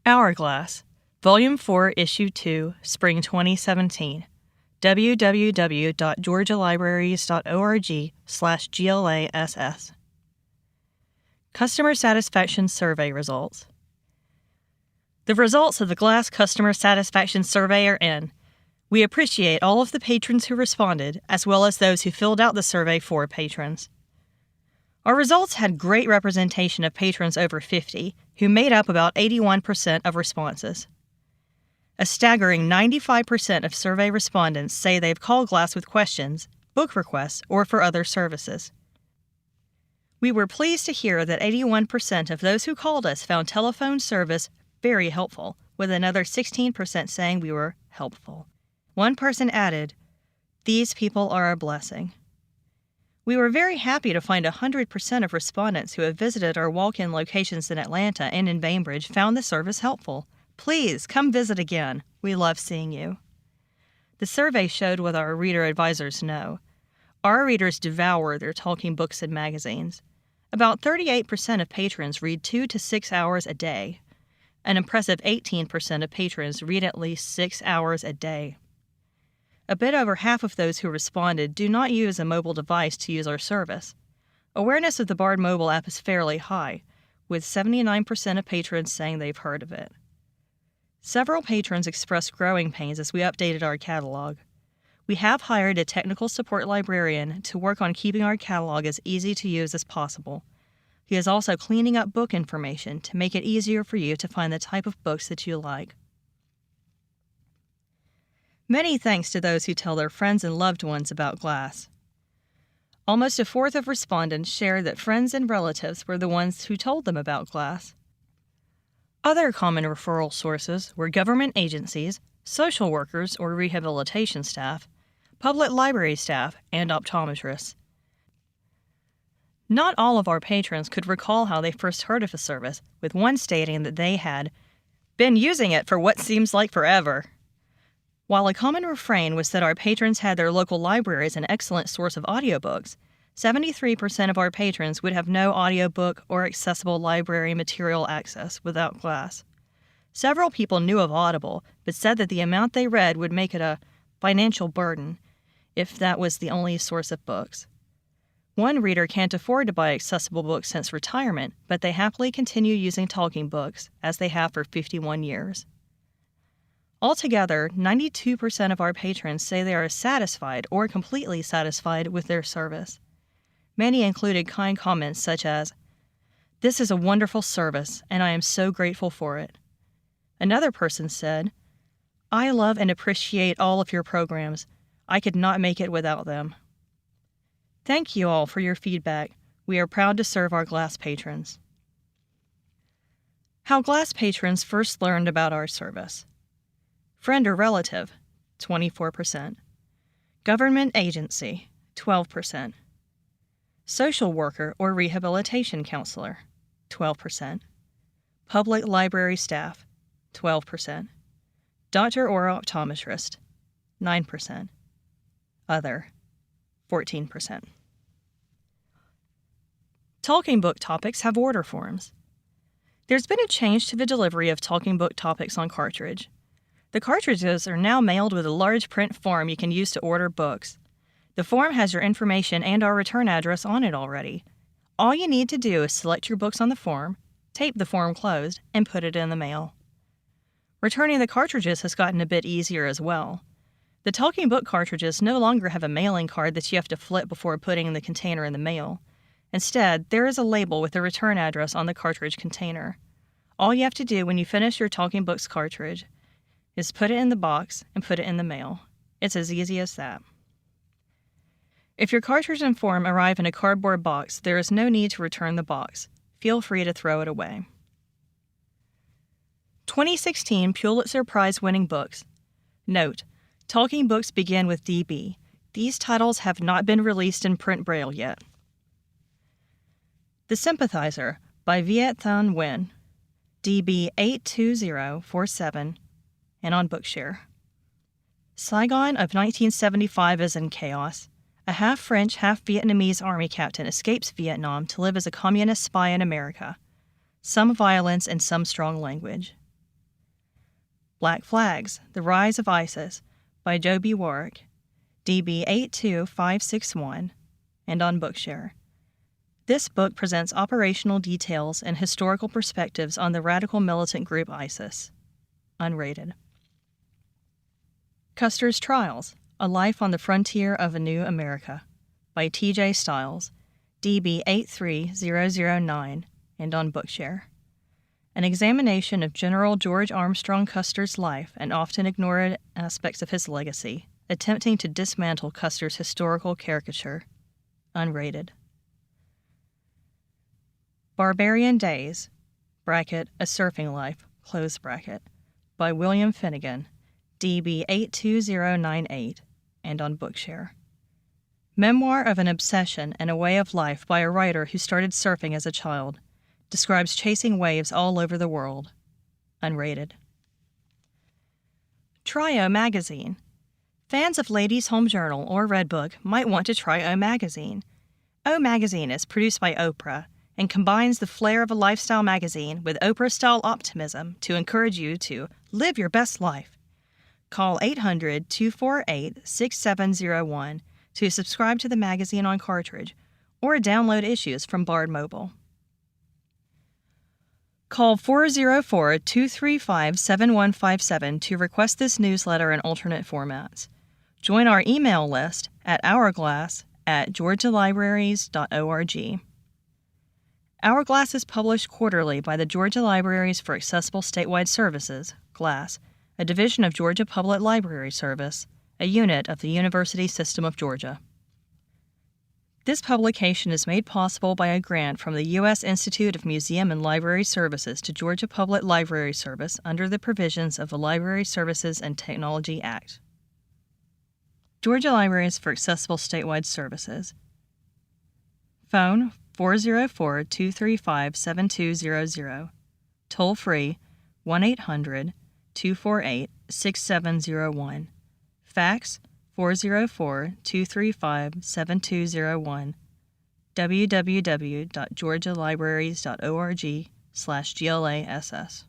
HourGLASS, Volume 4, Issue 2, Spring 2017. www.georgialibraries.org/GLASS. Customer Satisfaction Survey Results. The results of the GLASS Customer Satisfaction Survey are in. We appreciate all of the patrons who responded, as well as those who filled out the survey for patrons. Our results had great representation of patrons over 50, who made up about 81% of responses. A staggering 95% of survey respondents say they've called GLASS with questions, book requests, or for other services. We were pleased to hear that 81% of those who called us found telephone service very helpful, with another 16% saying we were helpful. One person added, "These people are a blessing." We were very happy to find 100% of respondents who have visited our walk-in locations in Atlanta and in Bainbridge found the service helpful. Please come visit again. We love seeing you. The survey showed what our reader advisors know. Our readers devour their talking books and magazines. About 38% of patrons read 2 to 6 hours a day. An impressive 18% of patrons read at least 6 hours a day. A bit over half of those who responded do not use a mobile device to use our service. Awareness of the Bard mobile app is fairly high, with 79% of patrons saying they've heard of it. Several patrons expressed growing pains as we updated our catalog. We have hired a technical support librarian to work on keeping our catalog as easy to use as possible. He is also cleaning up book information to make it easier for you to find the type of books that you like. Many thanks to those who tell their friends and loved ones about GLASS. Almost a fourth of respondents shared that friends and relatives were the ones who told them about GLASS. Other common referral sources were government agencies, social workers or rehabilitation staff, public library staff, and optometrists. Not all of our patrons could recall how they first heard of the service, with one stating that they had been using it for what seems like forever. While a common refrain was that our patrons had their local libraries an excellent source of audiobooks, 73% of our patrons would have no audiobook or accessible library material access without GLASS. Several people knew of Audible, but said that the amount they read would make it a financial burden if that was the only source of books. One reader can't afford to buy accessible books since retirement, but they happily continue using talking books, as they have for 51 years. Altogether, 92% of our patrons say they are satisfied or completely satisfied with their service. Many included kind comments such as, "This is a wonderful service, and I am so grateful for it." Another person said, "I love and appreciate all of your programs. I could not make it without them." Thank you all for your feedback. We are proud to serve our GLASS patrons. How GLASS patrons first learned about our service. Friend or relative, 24%. Government agency, 12%. Social worker or rehabilitation counselor, 12%. Public library staff, 12%. Doctor or optometrist, 9%. Other, 14%. Talking book topics have order forms. There's been a change to the delivery of talking book topics on cartridge. The cartridges are now mailed with a large print form you can use to order books. The form has your information and our return address on it already. All you need to do is select your books on the form, tape the form closed, and put it in the mail. Returning the cartridges has gotten a bit easier as well. The talking book cartridges no longer have a mailing card that you have to flip before putting the container in the mail. Instead, there is a label with the return address on the cartridge container. All you have to do when you finish your talking books cartridge is put it in the box and put it in the mail. It's as easy as that. If your cartridge and form arrive in a cardboard box, there is no need to return the box. Feel free to throw it away. 2016 Pulitzer Prize-winning books. Note, talking books begin with DB. These titles have not been released in print braille yet. The Sympathizer by Viet Thanh Nguyen, DB 82047, and on Bookshare. Saigon of 1975 is in chaos. A half-French, half-Vietnamese army captain escapes Vietnam to live as a communist spy in America. Some violence and some strong language. Black Flags, The Rise of ISIS by Joby Warwick, DB 82561, and on Bookshare. This book presents operational details and historical perspectives on the radical militant group ISIS. Unrated. Custer's Trials, A Life on the Frontier of a New America by T.J. Stiles, DB 83009, and on Bookshare. An examination of General George Armstrong Custer's life and often ignored aspects of his legacy, attempting to dismantle Custer's historical caricature. Unrated. Barbarian Days, bracket, A Surfing Life, close bracket, by William Finnegan, DB 82098, and on Bookshare. Memoir of an Obsession and a Way of Life by a writer who started surfing as a child, describes chasing waves all over the world. Unrated. Try O Magazine. Fans of Ladies' Home Journal or Redbook might want to try O Magazine. O Magazine is produced by Oprah and combines the flair of a lifestyle magazine with Oprah-style optimism to encourage you to live your best life. Call 800-248-6701 to subscribe to the magazine on cartridge or download issues from Bard Mobile. Call 404-235-7157 to request this newsletter in alternate formats. Join our email list at hourglass@georgialibraries.org. Hourglass is published quarterly by the Georgia Libraries for Accessible Statewide Services, GLASS, a division of Georgia Public Library Service, a unit of the University System of Georgia. This publication is made possible by a grant from the U.S. Institute of Museum and Library Services to Georgia Public Library Service under the provisions of the Library Services and Technology Act. Georgia Libraries for Accessible Statewide Services. Phone 404-235-7200. Toll free 1-800-248-6701. Fax 404-235-7201. www.georgialibraries.org/GLASS.